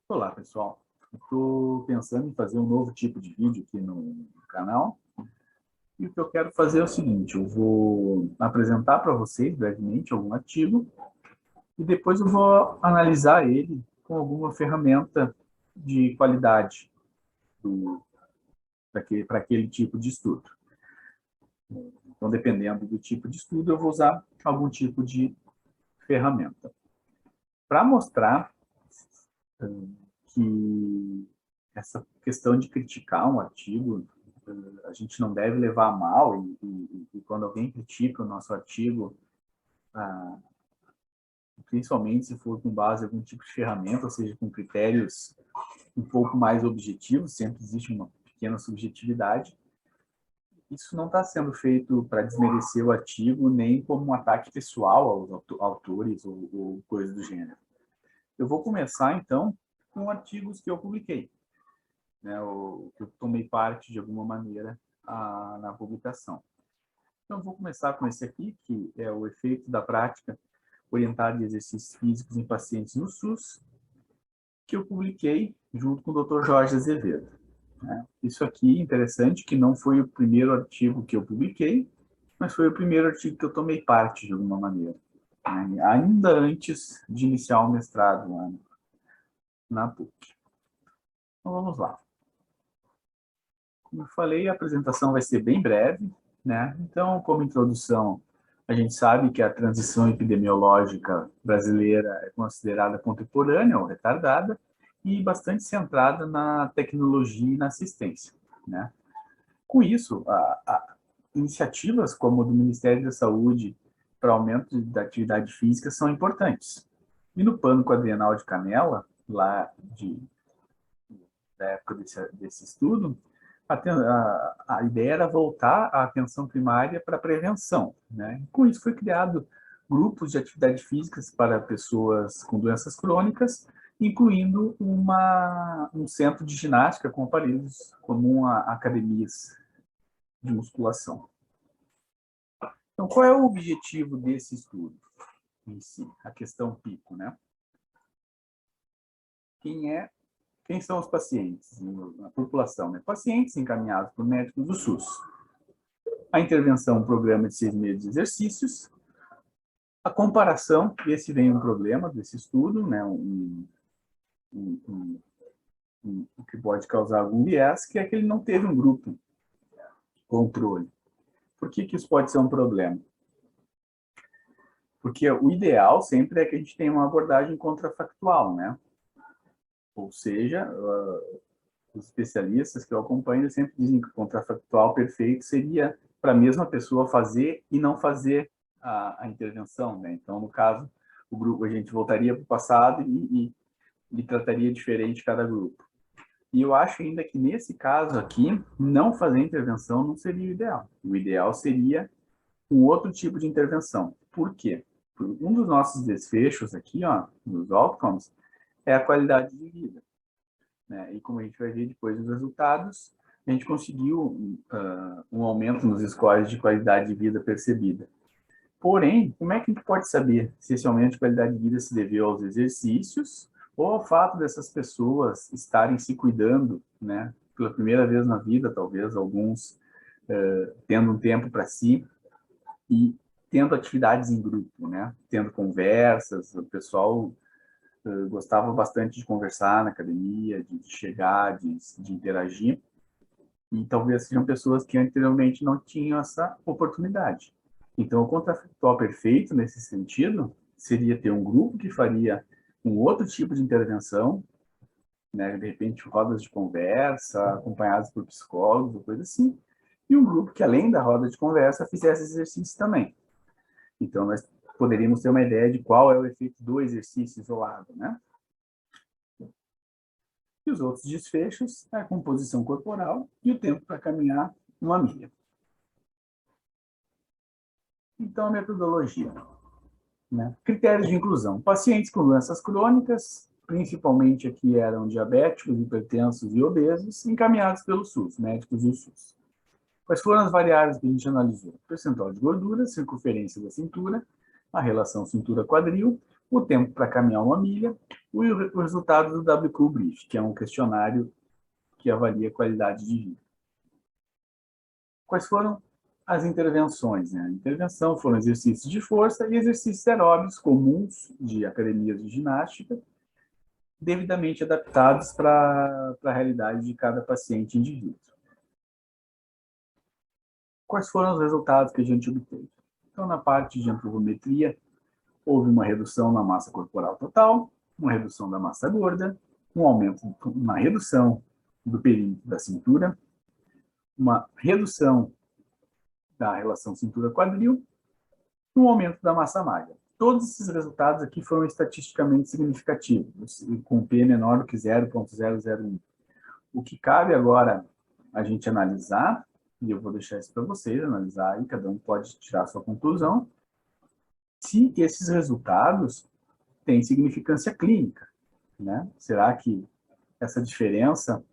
Olá, pessoal. Estou pensando em fazer um novo tipo de vídeo aqui no canal. E o que eu quero fazer é o seguinte, eu vou apresentar para vocês brevemente algum artigo e depois eu vou analisar ele com alguma ferramenta de qualidade para aquele tipo de estudo. Então, dependendo do tipo de estudo, eu vou usar algum tipo de ferramenta. Para mostrar que essa questão de criticar um artigo, a gente não deve levar a mal, e quando alguém critica o nosso artigo, principalmente se for com base em algum tipo de ferramenta, ou seja, com critérios um pouco mais objetivos, sempre existe uma pequena subjetividade, isso não está sendo feito para desmerecer o artigo, nem como um ataque pessoal aos autores ou coisa do gênero. Eu vou começar, então, com artigos que eu publiquei, né, que eu tomei parte de alguma maneira na publicação. Então, vou começar com esse aqui, que é o efeito da prática orientada de exercícios físicos em pacientes no SUS, que eu publiquei junto com o Dr. Jorge Azevedo. Isso aqui é interessante, que não foi o primeiro artigo que eu publiquei, mas foi o primeiro artigo que eu tomei parte de alguma maneira, ainda antes de iniciar o mestrado na PUC. Então, vamos lá. Como eu falei, a apresentação vai ser bem breve, né? Então, como introdução, a gente sabe que a transição epidemiológica brasileira é considerada contemporânea ou retardada e bastante centrada na tecnologia e na assistência, né? Com isso, iniciativas como a do Ministério da Saúde para aumento da atividade física são importantes. E no Plano Quadrienal de Canela, da época desse estudo, a ideia era voltar a atenção primária para a prevenção, né? Com isso foi criado grupos de atividade física para pessoas com doenças crônicas, incluindo um centro de ginástica com aparelhos comum a academias de musculação. Então, qual é o objetivo desse estudo em si? A questão pico, né? Quem são os pacientes na população? Né? Pacientes encaminhados por médicos do SUS. A intervenção, um programa de 6 meses de exercícios. A comparação, esse vem um problema desse estudo, né? O que pode causar algum viés, que é que ele não teve um grupo controle. Por que isso pode ser um problema? Porque o ideal sempre é que a gente tenha uma abordagem contrafactual, né? Ou seja, os especialistas que eu acompanho sempre dizem que o contrafactual perfeito seria para a mesma pessoa fazer e não fazer a intervenção, né? Então, no caso, o grupo, a gente voltaria para o passado e trataria diferente cada grupo. E eu acho ainda que nesse caso aqui, não fazer intervenção não seria o ideal. O ideal seria um outro tipo de intervenção. Por quê? Um dos nossos desfechos aqui, ó, nos outcomes, é a qualidade de vida, né? E como a gente vai ver depois dos resultados, a gente conseguiu um aumento nos scores de qualidade de vida percebida. Porém, como é que a gente pode saber se esse aumento de qualidade de vida se deveu aos exercícios ou ao fato dessas pessoas estarem se cuidando, né, pela primeira vez na vida, talvez alguns tendo um tempo para si e tendo atividades em grupo, né, tendo conversas, o pessoal gostava bastante de conversar na academia, de chegar, de interagir, e talvez sejam pessoas que anteriormente não tinham essa oportunidade. Então, o contrafactual perfeito, nesse sentido, seria ter um grupo que faria um outro tipo de intervenção, né, de repente rodas de conversa, acompanhados por psicólogos, ou coisa assim, e um grupo que, além da roda de conversa, fizesse exercício também. Então, nós poderíamos ter uma ideia de qual é o efeito do exercício isolado, né? E os outros desfechos é a composição corporal e o tempo para caminhar uma milha. Então, a metodologia. Né? Critérios de inclusão. Pacientes com doenças crônicas, principalmente aqui eram diabéticos, hipertensos e obesos, encaminhados pelo SUS, médicos do SUS. Quais foram as variáveis que a gente analisou? Percentual de gordura, circunferência da cintura, a relação cintura-quadril, o tempo para caminhar uma milha, o resultado do WQ Brief, que é um questionário que avalia a qualidade de vida. Quais foram as intervenções? Né? A intervenção foram exercícios de força e exercícios aeróbicos comuns de academias de ginástica, devidamente adaptados para a realidade de cada paciente indivíduo. Quais foram os resultados que a gente obteve? Então, na parte de antropometria, houve uma redução na massa corporal total, uma redução da massa gorda, uma redução do perímetro da cintura, uma redução da relação cintura-quadril e um aumento da massa magra. Todos esses resultados aqui foram estatisticamente significativos, com P menor do que 0,001. O que cabe agora a gente analisar, e eu vou deixar isso para vocês analisar, e cada um pode tirar a sua conclusão, se esses resultados têm significância clínica. Né? Será que essa diferença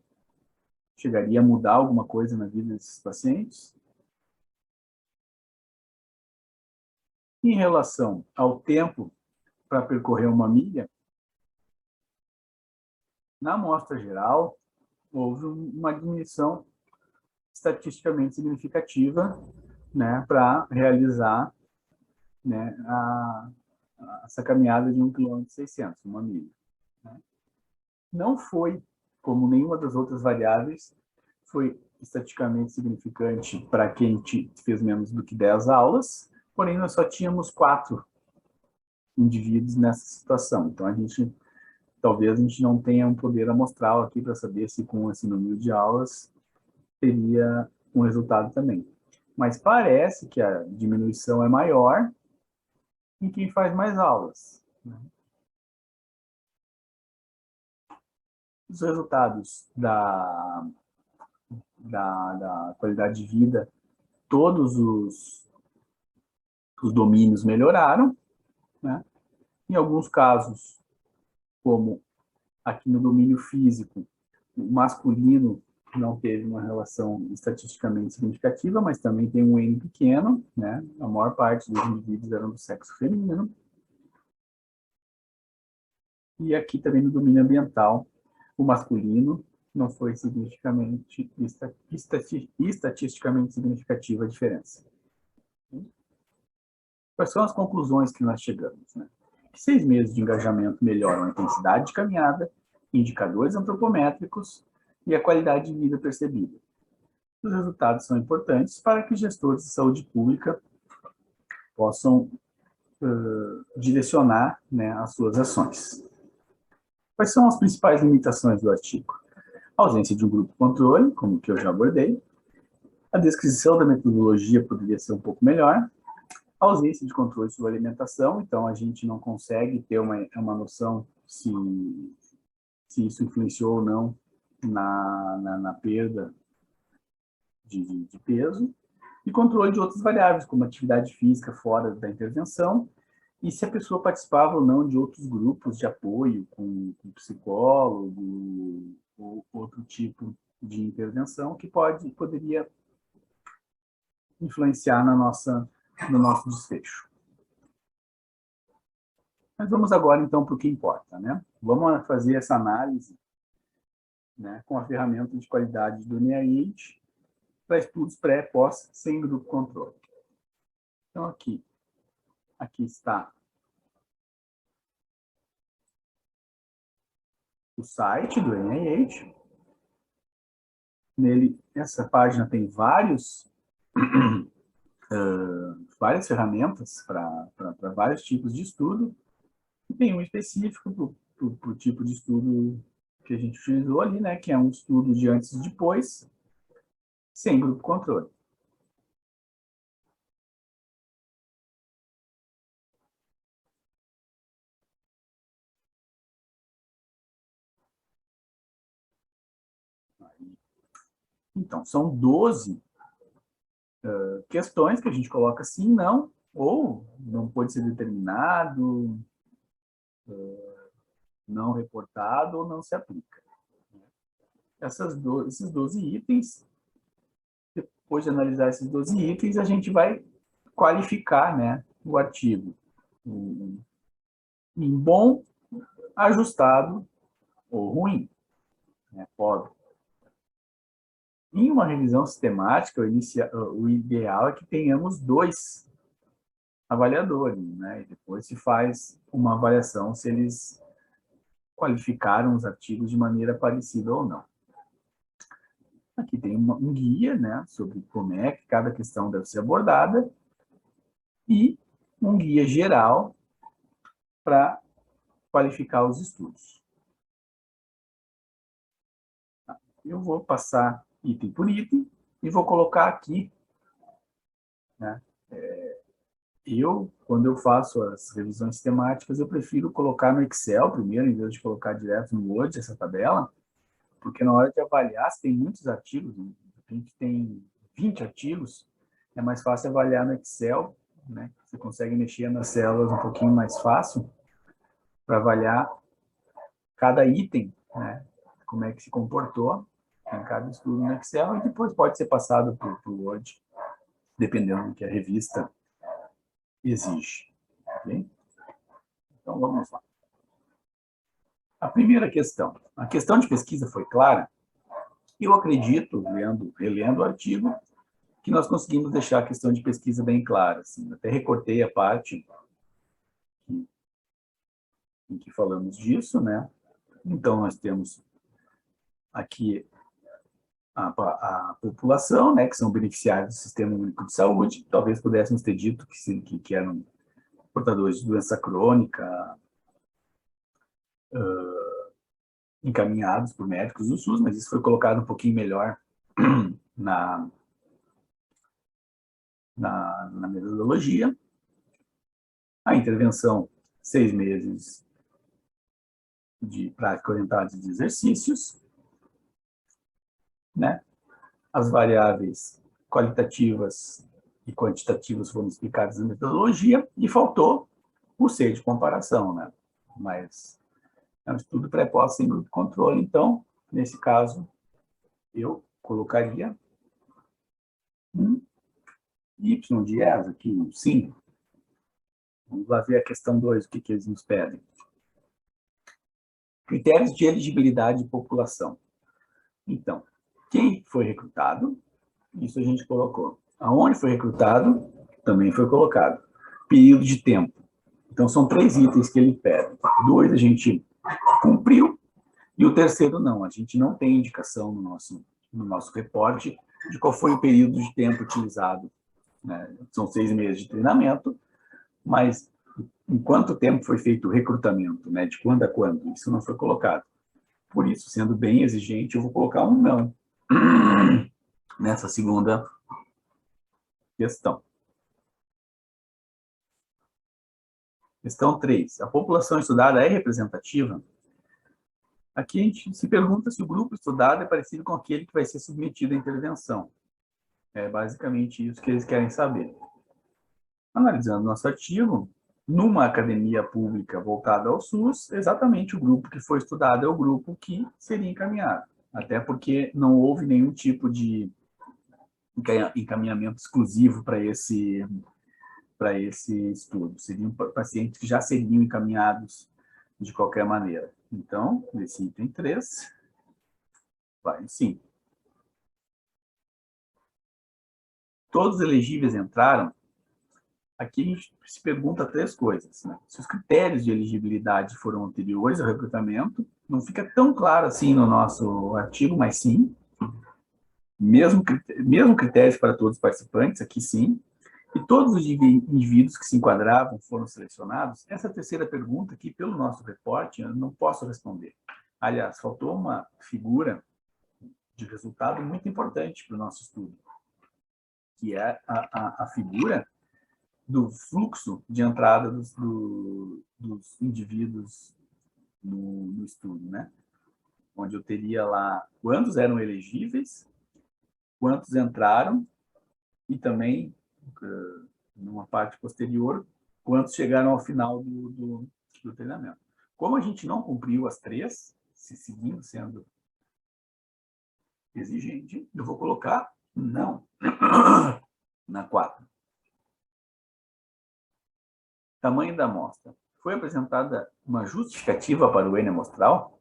chegaria a mudar alguma coisa na vida desses pacientes? Em relação ao tempo para percorrer uma milha, na amostra geral, houve uma diminuição estatisticamente significativa, né, para realizar, né, essa caminhada de 1,6 km, uma milha. Né? Não foi, como nenhuma das outras variáveis, foi estatisticamente significante para quem fez menos do que 10 aulas, porém nós só tínhamos 4 indivíduos nessa situação. Então, talvez a gente não tenha um poder amostral aqui para saber se com esse número de aulas teria um resultado também. Mas parece que a diminuição é maior em quem faz mais aulas. Né? Os resultados da qualidade de vida, todos os domínios melhoraram, né? Em alguns casos, como aqui no domínio físico, o masculino não teve uma relação estatisticamente significativa, mas também tem um N pequeno, né? A maior parte dos indivíduos eram do sexo feminino. E aqui também no domínio ambiental, o masculino não foi estatisticamente significativa a diferença. Quais são as conclusões que nós chegamos? Né? Que 6 meses de engajamento melhoram a intensidade de caminhada, indicadores antropométricos e a qualidade de vida percebida. Os resultados são importantes para que gestores de saúde pública possam direcionar, né, as suas ações. Quais são as principais limitações do artigo? A ausência de um grupo controle, como que eu já abordei. A descrição da metodologia poderia ser um pouco melhor. A ausência de controle sobre a alimentação, então a gente não consegue ter uma noção se isso influenciou ou não na perda de peso. E controle de outras variáveis, como atividade física fora da intervenção, e se a pessoa participava ou não de outros grupos de apoio, com psicólogo ou outro tipo de intervenção que poderia influenciar no nosso desfecho. Mas vamos agora, então, para o que importa. Né? Vamos fazer essa análise, né, com a ferramenta de qualidade do NIH para estudos pré, pós, sem grupo controle. Então, aqui está o site do NIH. Nele, essa página tem várias ferramentas para vários tipos de estudo. E tem um específico para o tipo de estudo que a gente utilizou ali, né, que é um estudo de antes e depois, sem grupo controle. Então, são 12 questões que a gente coloca sim, não, ou não pode ser determinado, não reportado ou não se aplica. Esses 12 itens, depois de analisar esses 12 itens, a gente vai qualificar, né, o artigo em bom, ajustado ou ruim, né, pobre. Em uma revisão sistemática, o ideal é que tenhamos 2 avaliadores, né? E depois se faz uma avaliação se eles qualificaram os artigos de maneira parecida ou não. Aqui tem um guia, né, sobre como é que cada questão deve ser abordada e um guia geral para qualificar os estudos. Eu vou passar item por item e vou colocar aqui, né, quando eu faço as revisões sistemáticas, eu prefiro colocar no Excel primeiro, em vez de colocar direto no Word essa tabela, porque na hora de avaliar, se tem muitos artigos, a gente tem 20 artigos, é mais fácil avaliar no Excel, né? Você consegue mexer nas células um pouquinho mais fácil para avaliar cada item, né? Como é que se comportou em cada estudo no Excel, e depois pode ser passado para o Word, dependendo do que a revista exige. Okay? Então, vamos lá. A primeira questão. A questão de pesquisa foi clara? Eu acredito, relendo o artigo, que nós conseguimos deixar a questão de pesquisa bem clara. Assim. Até recortei a parte em que falamos disso, né? Então, nós temos aqui a população, né, que são beneficiários do Sistema Único de Saúde. Talvez pudéssemos ter dito que eram portadores de doença crônica, encaminhados por médicos do SUS, mas isso foi colocado um pouquinho melhor na metodologia. A intervenção, 6 meses de prática orientada de exercícios, né? As variáveis qualitativas e quantitativas foram explicadas na metodologia, e faltou o C de comparação, né? Mas é um estudo pré-posto sem grupo de controle, então, nesse caso, eu colocaria um Y de ESA aqui, sim. Vamos lá ver a questão 2, o que eles nos pedem. Critérios de elegibilidade de população. Então, quem foi recrutado? Isso a gente colocou. Aonde foi recrutado? Também foi colocado. Período de tempo. Então, são 3 itens que ele pede. 2 a gente cumpriu, e o terceiro não. A gente não tem indicação no nosso reporte de qual foi o período de tempo utilizado, né? São 6 meses de treinamento, mas em quanto tempo foi feito o recrutamento, né? De quando a quando? Isso não foi colocado. Por isso, sendo bem exigente, eu vou colocar um não nessa segunda questão. Questão 3. A população estudada é representativa? Aqui a gente se pergunta se o grupo estudado é parecido com aquele que vai ser submetido à intervenção. É basicamente isso que eles querem saber. Analisando nosso artigo, numa academia pública voltada ao SUS, exatamente o grupo que foi estudado é o grupo que seria encaminhado. Até porque não houve nenhum tipo de encaminhamento exclusivo para esse estudo. Seriam pacientes que já seriam encaminhados de qualquer maneira. Então, nesse item 3, vai sim. Todos os elegíveis entraram? Aqui a gente se pergunta 3 coisas, né? Se os critérios de elegibilidade foram anteriores ao recrutamento, não fica tão claro assim no nosso artigo, mas sim. Mesmo critérios para todos os participantes, aqui sim. E todos os indivíduos que se enquadravam foram selecionados? Essa terceira pergunta aqui, pelo nosso reporte, eu não posso responder. Aliás, faltou uma figura de resultado muito importante para o nosso estudo, que é a figura do fluxo de entrada dos indivíduos no estudo, né? Onde eu teria lá quantos eram elegíveis, quantos entraram, e também, numa parte posterior, quantos chegaram ao final do treinamento. Como a gente não cumpriu as 3, se seguindo sendo exigente, eu vou colocar não na 4. Tamanho da amostra. foi apresentada uma justificativa para o N amostral.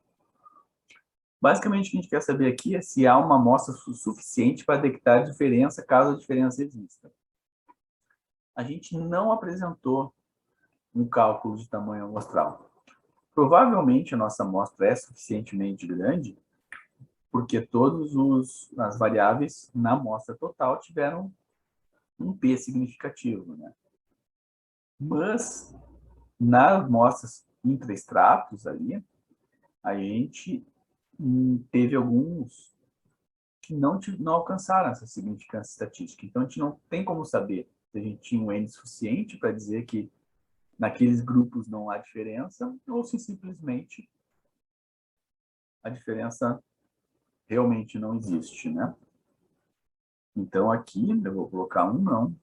Basicamente, o que a gente quer saber aqui é se há uma amostra suficiente para detectar diferença, caso a diferença exista. A gente não apresentou um cálculo de tamanho amostral. Provavelmente a nossa amostra é suficientemente grande, porque todas as variáveis na amostra total tiveram um P significativo, né? Mas, nas amostras intraestratos ali, a gente teve alguns que não alcançaram essa significância estatística. Então, a gente não tem como saber se a gente tinha um N suficiente para dizer que naqueles grupos não há diferença, ou se simplesmente a diferença realmente não existe, né? Então, aqui, eu vou colocar um não.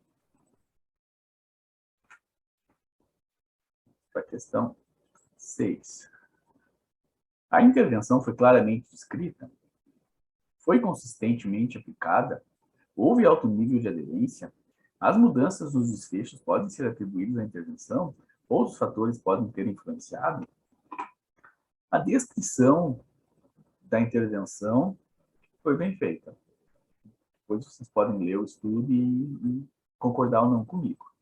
Para a questão 6. A intervenção foi claramente descrita? Foi consistentemente aplicada? Houve alto nível de aderência? As mudanças nos desfechos podem ser atribuídas à intervenção? Outros fatores podem ter influenciado? A descrição da intervenção foi bem feita. Depois vocês podem ler o estudo e concordar ou não comigo.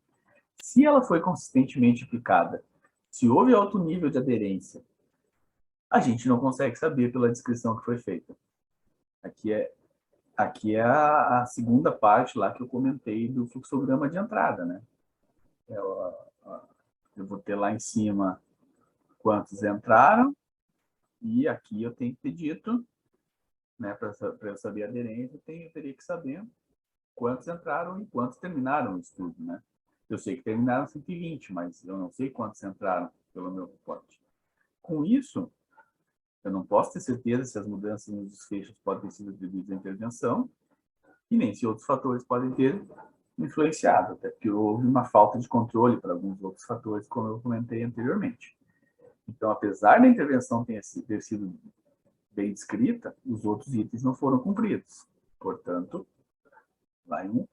Se ela foi consistentemente aplicada, se houve alto nível de aderência, a gente não consegue saber pela descrição que foi feita. Aqui é a segunda parte lá que eu comentei do fluxograma de entrada, né? Eu vou ter lá em cima quantos entraram, e aqui eu tenho que ter dito, né, para eu saber a aderência, eu teria que saber quantos entraram e quantos terminaram o estudo, né? Eu sei que terminaram 120, mas eu não sei quantos entraram pelo meu reporte. Com isso, eu não posso ter certeza se as mudanças nos desfechos podem ter sido atribuídas à intervenção, e nem se outros fatores podem ter influenciado, até porque houve uma falta de controle para alguns outros fatores, como eu comentei anteriormente. Então, apesar da intervenção ter sido bem descrita, os outros itens não foram cumpridos. Portanto, vai um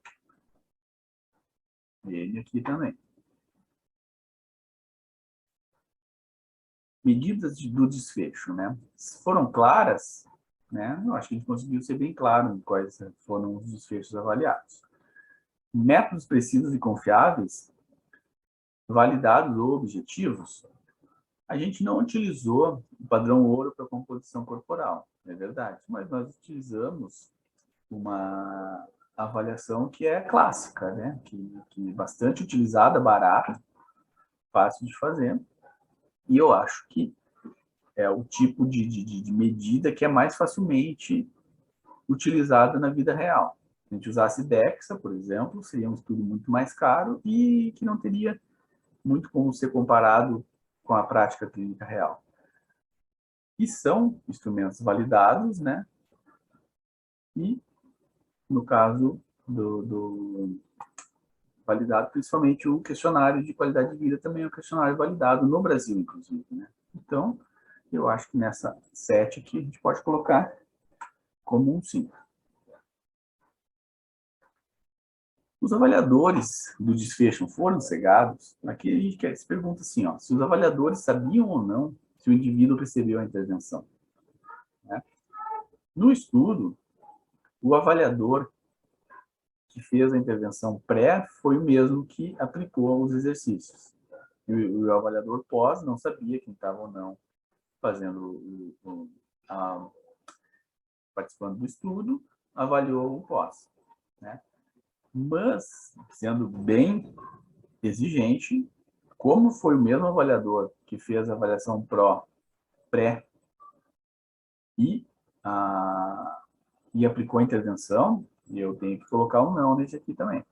N aqui também. Medidas do desfecho, né? Foram claras, né? Eu acho que a gente conseguiu ser bem claro em quais foram os desfechos avaliados. Métodos precisos e confiáveis, validados ou objetivos, a gente não utilizou o padrão ouro para composição corporal, é verdade, mas nós utilizamos uma avaliação que é clássica, né? Que é bastante utilizada, barata, fácil de fazer, e eu acho que é o tipo de medida que é mais facilmente utilizada na vida real. Se a gente usasse DEXA, por exemplo, seria um estudo muito mais caro e que não teria muito como ser comparado com a prática clínica real. E são instrumentos validados, né? E, no caso do validado, principalmente o questionário de qualidade de vida também é um questionário validado no Brasil, inclusive, né? Então, eu acho que nessa 7 aqui a gente pode colocar como um sim. Os avaliadores do desfecho foram cegados. Aqui a gente se pergunta assim, ó, se os avaliadores sabiam ou não se o indivíduo recebeu a intervenção, né? No estudo, o avaliador que fez a intervenção pré foi o mesmo que aplicou os exercícios. E o avaliador pós não sabia quem estava ou não fazendo participando do estudo, avaliou o pós, né? Mas, sendo bem exigente, como foi o mesmo avaliador que fez a avaliação pré e, e aplicou a intervenção, eu tenho que colocar um não nesse aqui também.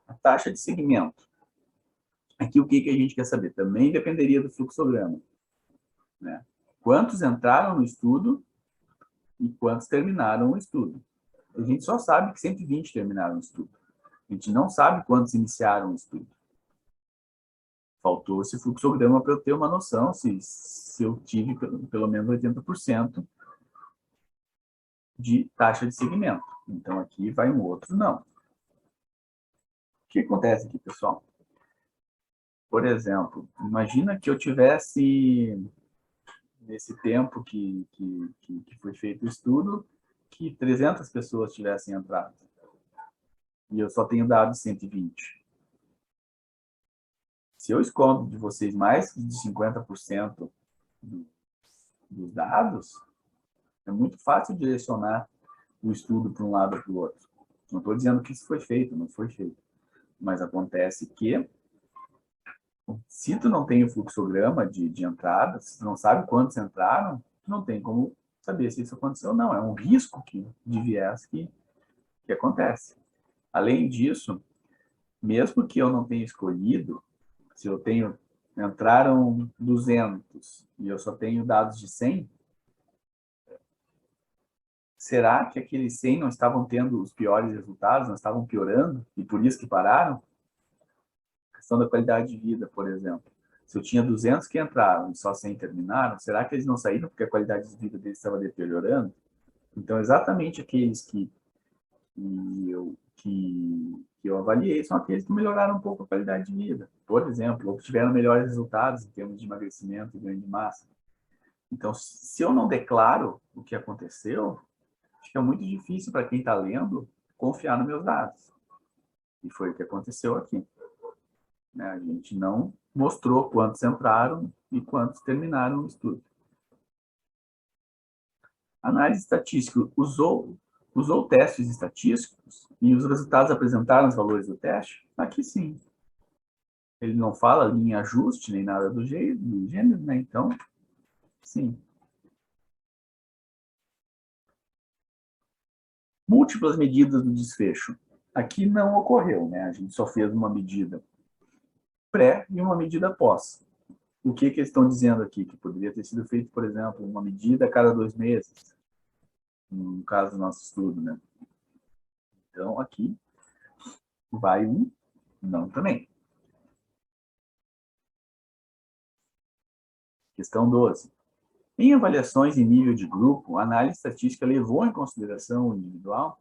A taxa de segmento. Aqui o que a gente quer saber? Também dependeria do fluxograma, né? Quantos entraram no estudo e quantos terminaram o estudo. A gente só sabe que 120 terminaram o estudo. A gente não sabe quantos iniciaram o estudo. Faltou esse fluxograma para eu ter uma noção se eu tive pelo menos 80% de taxa de segmento. Então, aqui vai um outro não. que acontece aqui, pessoal? Por exemplo, imagina que eu tivesse, nesse tempo que foi feito o estudo, que 300 pessoas tivessem entrado. E eu só tenho dado 120. Se eu escondo de vocês mais de 50% dos dados, é muito fácil direcionar o estudo para um lado ou para o outro. Não estou dizendo que isso foi feito, não foi feito. Mas acontece que, se tu não tem o fluxograma de entrada, se tu não sabe quantos entraram, tu não tem como saber se isso aconteceu ou não. É um risco de viés que acontece. Além disso, mesmo que eu não tenha escolhido, se eu tenho, entraram 200 e eu só tenho dados de 100, será que aqueles 100 não estavam tendo os piores resultados, não estavam piorando e por isso que pararam? A questão da qualidade de vida, por exemplo. Se eu tinha 200 que entraram e só 100 terminaram, será que eles não saíram porque a qualidade de vida deles estava deteriorando? Então, exatamente aqueles que eu avaliei são aqueles que melhoraram um pouco a qualidade de vida. Por exemplo, ou que tiveram melhores resultados em termos de emagrecimento e ganho de massa. Então, se eu não declaro o que aconteceu, fica muito difícil para quem está lendo confiar nos meus dados. E foi o que aconteceu aqui. A gente não mostrou quantos entraram e quantos terminaram o estudo. A análise estatística usou testes estatísticos e os resultados apresentaram os valores do teste? Aqui sim. Ele não fala linha ajuste nem nada do gênero, né? Então, sim. Múltiplas medidas do desfecho. Aqui não ocorreu, né? A gente só fez uma medida pré e uma medida pós. O que eles estão dizendo aqui? Que poderia ter sido feito, por exemplo, uma medida a cada 2 meses, no caso do nosso estudo, né? Então, aqui vai um não também. Questão 12. Em avaliações em nível de grupo, a análise estatística levou em consideração o individual?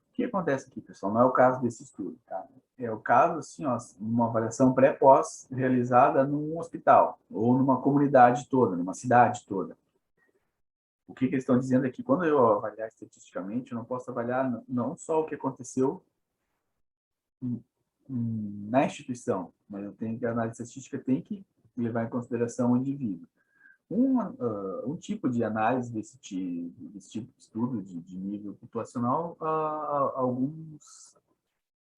O que acontece aqui, pessoal? Não é o caso desse estudo, tá? É o caso, assim, ó, uma avaliação pré-pós realizada num hospital ou numa comunidade toda, numa cidade toda. O que eles estão dizendo é que quando eu avaliar estatisticamente, eu não posso avaliar não só o que aconteceu na instituição, mas eu tenho que a análise estatística tem que levar em consideração o indivíduo. Um tipo de análise desse tipo de estudo de nível populacional,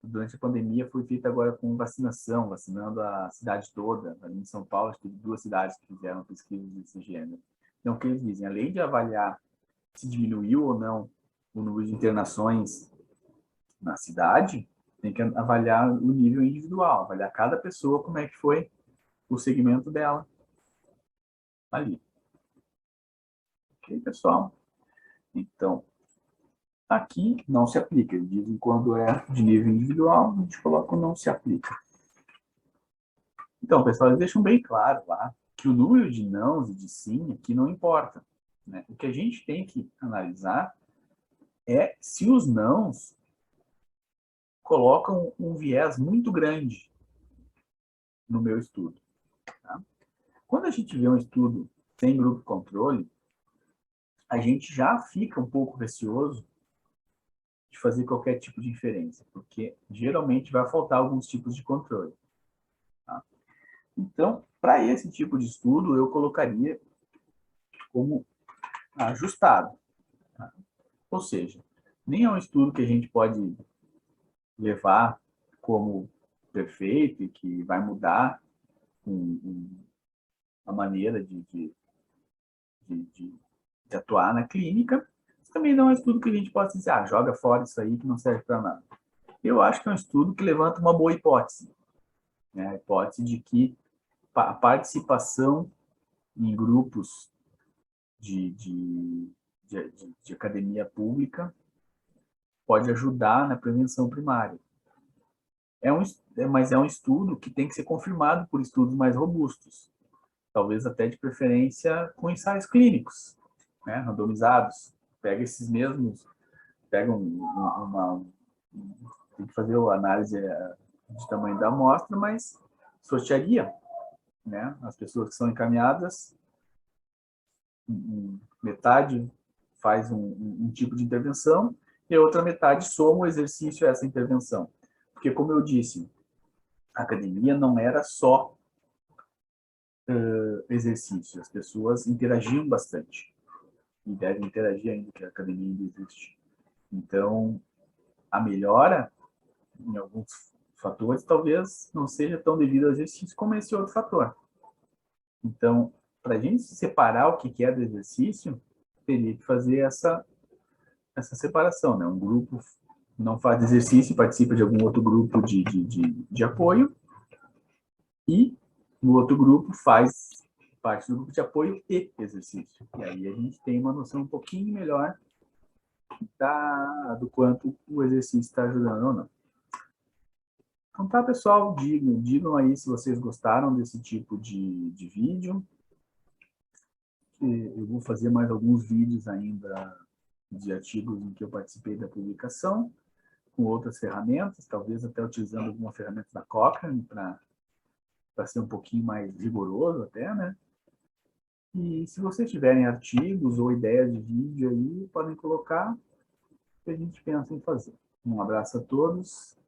durante a pandemia foi feita agora com vacinação, vacinando a cidade toda. Ali em São Paulo, teve 2 cidades que fizeram pesquisas desse gênero. Então, o que eles dizem? Além de avaliar se diminuiu ou não o número de internações na cidade, tem que avaliar o nível individual, avaliar cada pessoa como é que foi o segmento dela ali. Ok, pessoal? Então, aqui não se aplica. Eles dizem quando é de nível individual, a gente coloca o não se aplica. Então, pessoal, eles deixam bem claro lá que o número de nãos e de sim aqui não importa, né? O que a gente tem que analisar é se os nãos colocam um viés muito grande no meu estudo. Tá? Quando a gente vê um estudo sem grupo controle, a gente já fica um pouco receoso de fazer qualquer tipo de inferência, porque geralmente vai faltar alguns tipos de controle. Tá? Então, para esse tipo de estudo, eu colocaria como ajustado. Tá? Ou seja, nem é um estudo que a gente pode levar como perfeito e que vai mudar a maneira de atuar na clínica. Também não é um estudo que a gente possa dizer, joga fora isso aí que não serve para nada. Eu acho que é um estudo que levanta uma boa hipótese. Né? A hipótese de que a participação em grupos de academia pública pode ajudar na prevenção primária. Mas é um estudo que tem que ser confirmado por estudos mais robustos, talvez até de preferência com ensaios clínicos, né, randomizados. Pega esses mesmos, pega tem que fazer a análise de tamanho da amostra, mas sortearia, né? As pessoas que são encaminhadas, metade faz um tipo de intervenção e a outra metade soma o exercício a essa intervenção. Porque, como eu disse, a academia não era só exercício, as pessoas interagiam bastante e devem interagir ainda, que a academia ainda existe. Então, a melhora em alguns fatores talvez não seja tão devido ao exercício como esse outro fator. Então, para a gente separar o que é do exercício, teria que fazer essa separação, né? Um grupo não faz exercício, participa de algum outro grupo de apoio, e o outro grupo faz parte do grupo de apoio e exercício. E aí a gente tem uma noção um pouquinho melhor do quanto o exercício está ajudando ou não. Então tá, pessoal, digam aí se vocês gostaram desse tipo de vídeo. Eu vou fazer mais alguns vídeos ainda de artigos em que eu participei da publicação, com outras ferramentas, talvez até utilizando alguma ferramenta da Cochrane para ser um pouquinho mais rigoroso até, né? E se vocês tiverem artigos ou ideias de vídeo aí, podem colocar, que a gente pensa em fazer. Um abraço a todos